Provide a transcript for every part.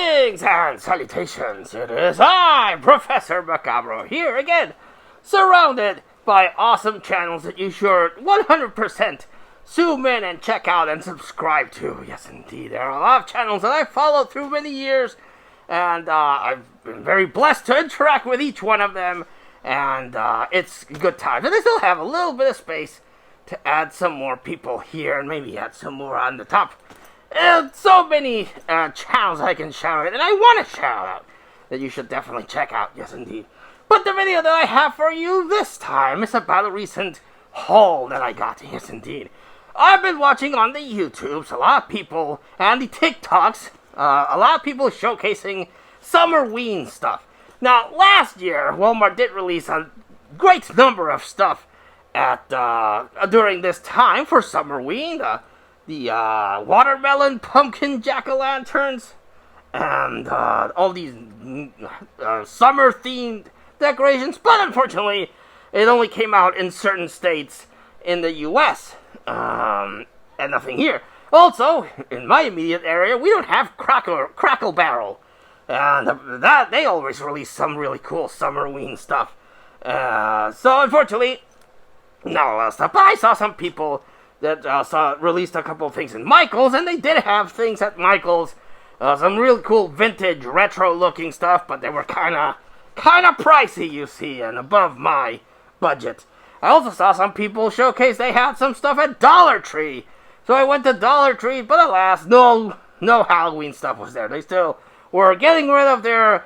Greetings and salutations. It is I, Professor Macabro, here again, surrounded by awesome channels that you should 100% zoom in and check out and subscribe to. Yes, indeed, there are a lot of channels that I've followed through many years, and I've been very blessed to interact with each one of them, and it's good times. And I still have a little bit of space to add some more people here, and maybe add some more on the top. So many channels I can shout out, and I want to shout out that you should definitely check out, yes indeed. But the video that I have for you this time is about a recent haul that I got, yes indeed. I've been watching on the YouTubes, a lot of people, and the TikToks, a lot of people showcasing Summerween stuff. Now, last year, Walmart did release a great number of stuff at during this time for Summerween. The watermelon pumpkin jack-o'-lanterns, and all these summer-themed decorations, but unfortunately, it only came out in certain states in the U.S., and nothing here. Also, in my immediate area, we don't have Crackle Barrel, and that they always release some really cool Summerween stuff. So unfortunately, no stuff. But I saw some people that released a couple of things in Michael's, and they did have things at Michael's, some real cool vintage retro-looking stuff, but they were kind of pricey, you see, and above my budget. I also saw some people showcase they had some stuff at Dollar Tree, so I went to Dollar Tree, but alas, no Halloween stuff was there. They still were getting rid of their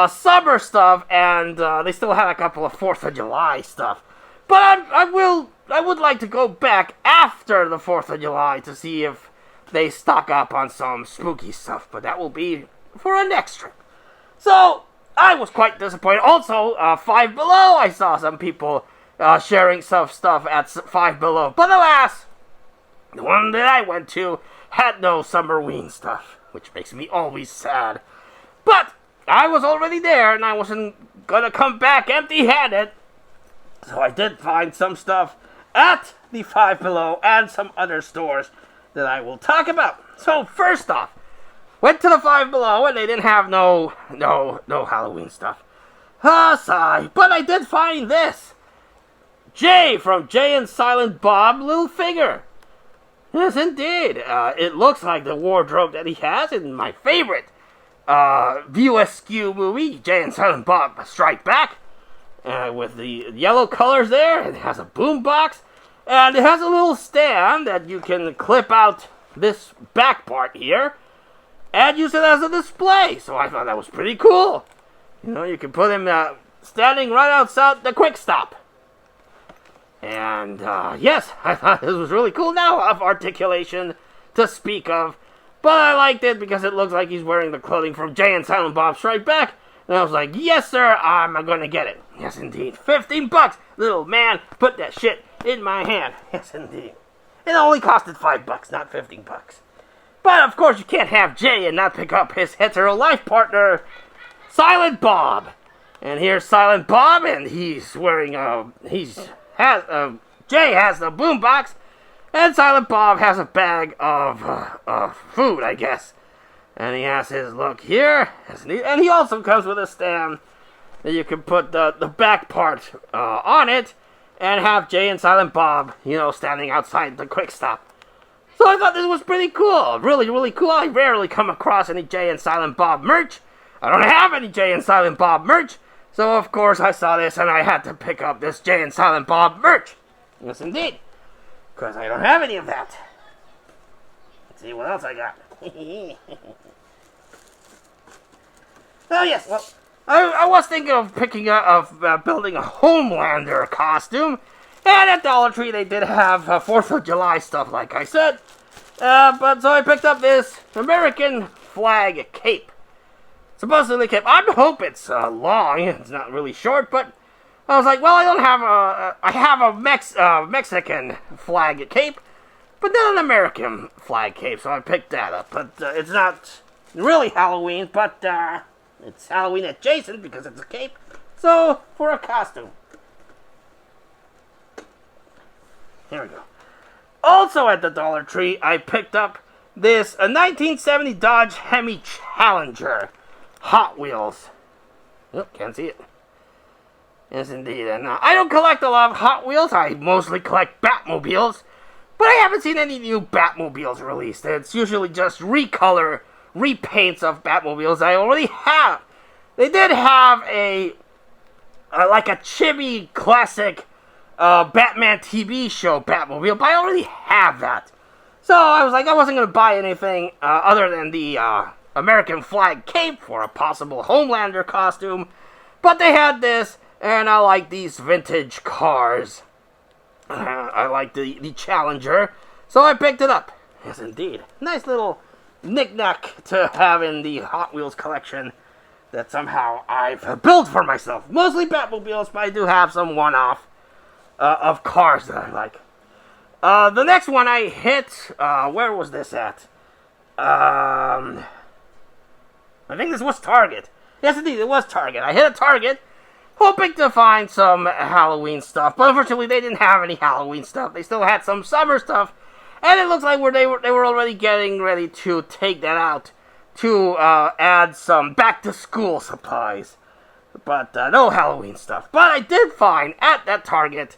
summer stuff, and they still had a couple of 4th of July stuff. But I would like to go back after the 4th of July to see if they stock up on some spooky stuff, but that will be for a next trip. So, I was quite disappointed. Also, Five Below, I saw some people sharing some stuff at Five Below, but alas, the one that I went to had no Summerween stuff, which makes me always sad. But I was already there, and I wasn't gonna come back empty-handed, so I did find some stuff at the Five Below and some other stores that I will talk about. So first off, went to the Five Below and they didn't have no Halloween stuff. Sigh. But I did find this. Jay from Jay and Silent Bob little figure. Yes, indeed. It looks like the wardrobe that he has in my favorite View Askew movie, Jay and Silent Bob Strike Back. With the yellow colors there, it has a boombox, and it has a little stand that you can clip out this back part here, and use it as a display, so I thought that was pretty cool. You know, you can put him standing right outside the Quick Stop. And, yes, I thought this was really cool. Now, of articulation to speak of, but I liked it because it looks like he's wearing the clothing from Jay and Silent Bob Strike Back. And I was like, yes, sir, I'm gonna get it. Yes, indeed. $15. Little man, put that shit in my hand. Yes, indeed. It only costed $5, not $15. But, of course, you can't have Jay and not pick up his hetero life partner, Silent Bob. And here's Silent Bob, and he's wearing, Jay has the boombox, and Silent Bob has a bag of food, I guess. And he has his look here, and he also comes with a stand that you can put the back part on it, and have Jay and Silent Bob, you know, standing outside the Quick Stop. So I thought this was pretty cool, really, really cool. I rarely come across any Jay and Silent Bob merch. I don't have any Jay and Silent Bob merch, so of course I saw this and I had to pick up this Jay and Silent Bob merch. Yes, indeed, because I don't have any of that. Let's see what else I got. Oh yes, well, I was thinking of building a Homelander costume, and at Dollar Tree they did have 4th of July stuff, like I said. But so I picked up this American flag cape. Supposedly cape. I hope it's long. It's not really short, but I was like, well, I have a Mexican flag cape, but not an American flag cape, so I picked that up. But it's not really Halloween, but it's Halloween adjacent because it's a cape. So, for a costume. Here we go. Also at the Dollar Tree, I picked up this a 1970 Dodge Hemi Challenger Hot Wheels. Oh, can't see it. Yes, indeed. And I don't collect a lot of Hot Wheels. I mostly collect Batmobiles. But I haven't seen any new Batmobiles released. It's usually just repaints of Batmobiles I already have. They did have like a chibi classic Batman TV show Batmobile, but I already have that. So I was like, I wasn't going to buy anything other than the American flag cape for a possible Homelander costume. But they had this, and I like these vintage cars. I like the Challenger, so I picked it up. Yes, indeed. Nice little knick-knack to have in the Hot Wheels collection that somehow I've built for myself. Mostly Batmobiles, but I do have some one-off of cars that I like. The next one I hit, where was this at? I think this was Target. Yes, indeed, it was Target. I hit a Target, hoping to find some Halloween stuff, but unfortunately they didn't have any Halloween stuff. They still had some summer stuff, and it looks like they were already getting ready to take that out to add some back-to-school supplies. But no Halloween stuff. But I did find at that Target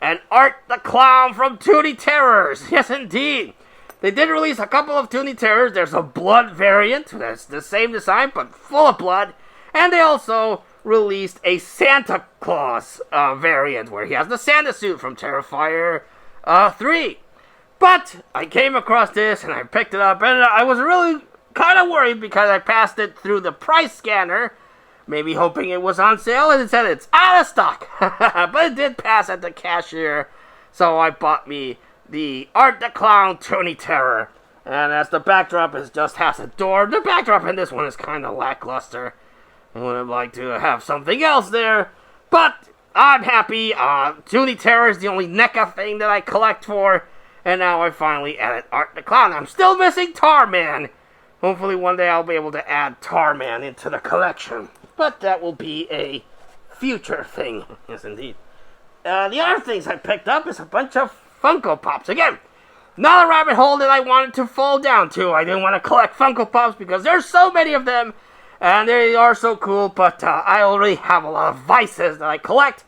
an Art the Clown from Toonie Terrors. Yes, indeed. They did release a couple of Toonie Terrors. There's a blood variant. That's the same design, but full of blood. And they also released a Santa Claus variant, where he has the Santa suit from Terrifier 3. But I came across this, and I picked it up, and I was really kind of worried because I passed it through the price scanner, maybe hoping it was on sale, and it said it's out of stock. But it did pass at the cashier, so I bought me the Art the Clown Toonie Terror. And as the backdrop just has a door, the backdrop in this one is kind of lackluster. I would have liked to have something else there, but I'm happy. Toonie Terror is the only NECA thing that I collect for, and now I finally added Art the Clown. I'm still missing Tarman. Hopefully one day I'll be able to add Tarman into the collection, but that will be a future thing. Yes, indeed. The other things I picked up is a bunch of Funko Pops. Again, not a rabbit hole that I wanted to fall down to. I didn't want to collect Funko Pops because there's so many of them, and they are so cool, but I already have a lot of vices that I collect.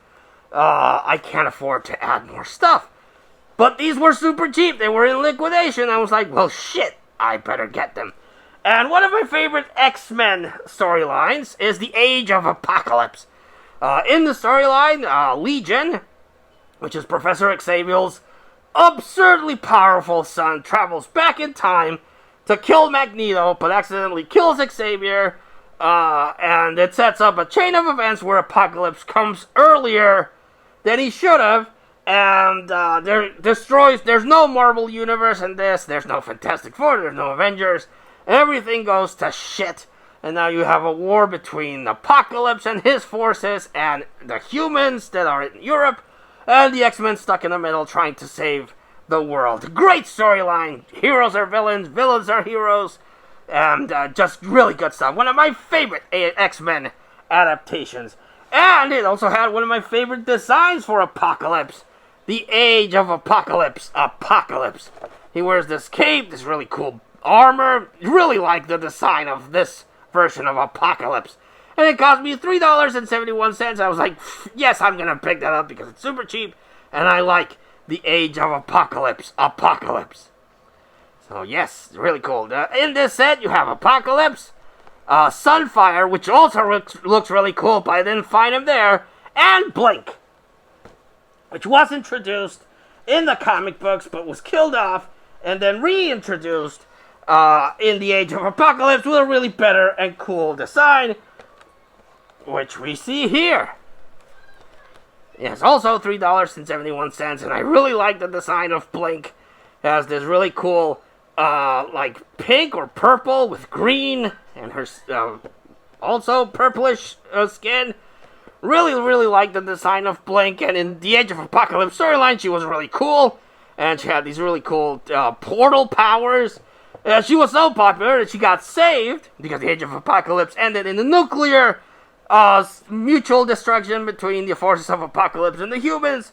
I can't afford to add more stuff. But these were super cheap. They were in liquidation. I was like, well, shit, I better get them. And one of my favorite X-Men storylines is the Age of Apocalypse. In the storyline, Legion, which is Professor Xavier's absurdly powerful son, travels back in time to kill Magneto, but accidentally kills Xavier, and it sets up a chain of events where Apocalypse comes earlier than he should have, and there's no Marvel Universe in this, there's no Fantastic Four, there's no Avengers, everything goes to shit, and now you have a war between Apocalypse and his forces, and the humans that are in Europe, and the X-Men stuck in the middle trying to save the world. Great storyline. Heroes are villains, villains are heroes, and just really good stuff. One of my favorite X-Men adaptations. And it also had one of my favorite designs for Apocalypse. The Age of Apocalypse. Apocalypse. He wears this cape, this really cool armor. Really like the design of this version of Apocalypse. And it cost me $3.71. I was like, yes, I'm going to pick that up because it's super cheap. And I like the Age of Apocalypse. Apocalypse. So, yes, really cool. In this set, you have Apocalypse, Sunfire, which also looks really cool, but I didn't find him there, and Blink, which was introduced in the comic books, but was killed off, and then reintroduced in the Age of Apocalypse with a really better and cool design, which we see here. Yes, also $3.71, and I really like the design of Blink. It has this really cool, like pink or purple with green, and her also purplish skin. Really like the design of Blink, and in the Age of Apocalypse storyline, she was really cool, and she had these really cool portal powers. She was so popular that she got saved because the Age of Apocalypse ended in the nuclear mutual destruction between the forces of Apocalypse and the humans,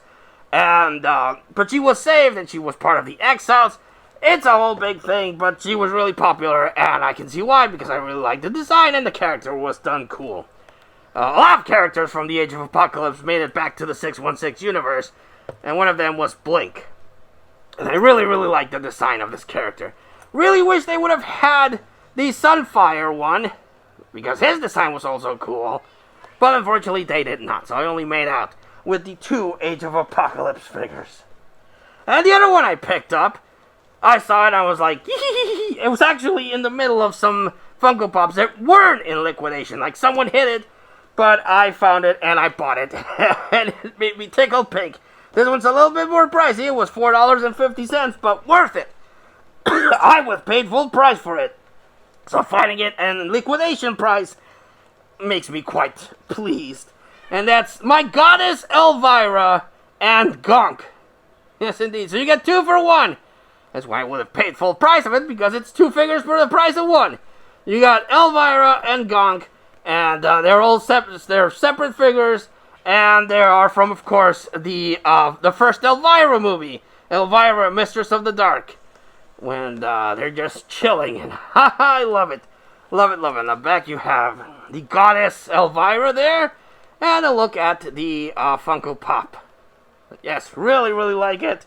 and but she was saved, and she was part of the Exiles, It's a whole big thing, but she was really popular, and I can see why, because I really liked the design, and the character was done cool. A lot of characters from the Age of Apocalypse made it back to the 616 universe, and one of them was Blink. And I really, really liked the design of this character. Really wish they would have had the Sunfire one, because his design was also cool, but unfortunately they did not, so I only made out with the 2 Age of Apocalypse figures. And the other one I picked up, I saw it and I was like, it was actually in the middle of some Funko Pops that weren't in liquidation. Like, someone hid it, but I found it and I bought it. And it made me tickle pink. This one's a little bit more pricey. It was $4.50, but worth it. I was paid full price for it. So finding it in liquidation price makes me quite pleased. And that's my Goddess Elvira and Gonk. Yes, indeed. So you get 2 for 1. That's why I would have paid full price of it, because it's 2 figures for the price of 1. You got Elvira and Gonk, and they're all separate figures, and they are from, of course, the first Elvira movie, Elvira, Mistress of the Dark, when they're just chilling, and I love it. Love it, love it. On the back you have the Goddess Elvira there, and a look at the Funko Pop. Yes, really, really like it.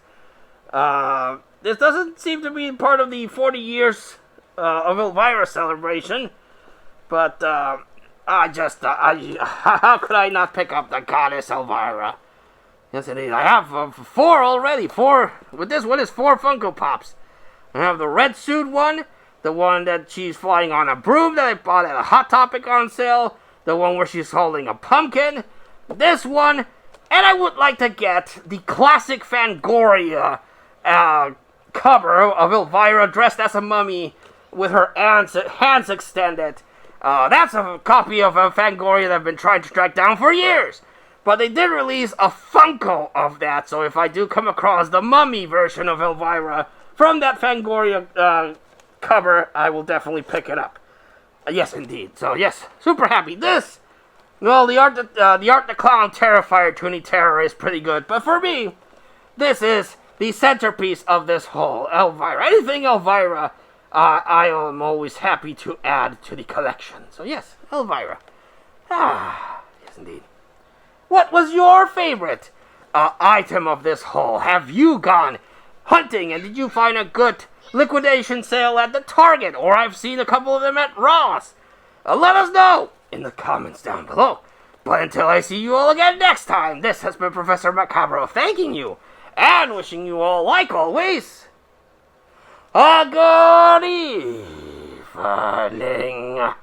This doesn't seem to be part of the 40 years of Elvira celebration, but how could I not pick up the Goddess Elvira? Yes, indeed. I have 4 already. 4. With this one is 4 Funko Pops. I have the red suit one, the one that she's flying on a broom that I bought at a Hot Topic on sale, the one where she's holding a pumpkin, this one, and I would like to get the classic Fangoria cover of Elvira dressed as a mummy with her hands extended. That's a copy of Fangoria that I've been trying to track down for years. But they did release a Funko of that, so if I do come across the mummy version of Elvira from that Fangoria cover, I will definitely pick it up. Yes, indeed. So, yes, super happy. This, well, the Art the Clown Terrifier Toonie Terror is pretty good, but for me, this is the centerpiece of this whole Elvira. Anything Elvira, I am always happy to add to the collection. So yes, Elvira. Yes indeed. What was your favorite item of this haul? Have you gone hunting and did you find a good liquidation sale at the Target? Or I've seen a couple of them at Ross. Let us know in the comments down below. But until I see you all again next time, this has been Professor Macabro thanking you and wishing you all, like always, a good evening.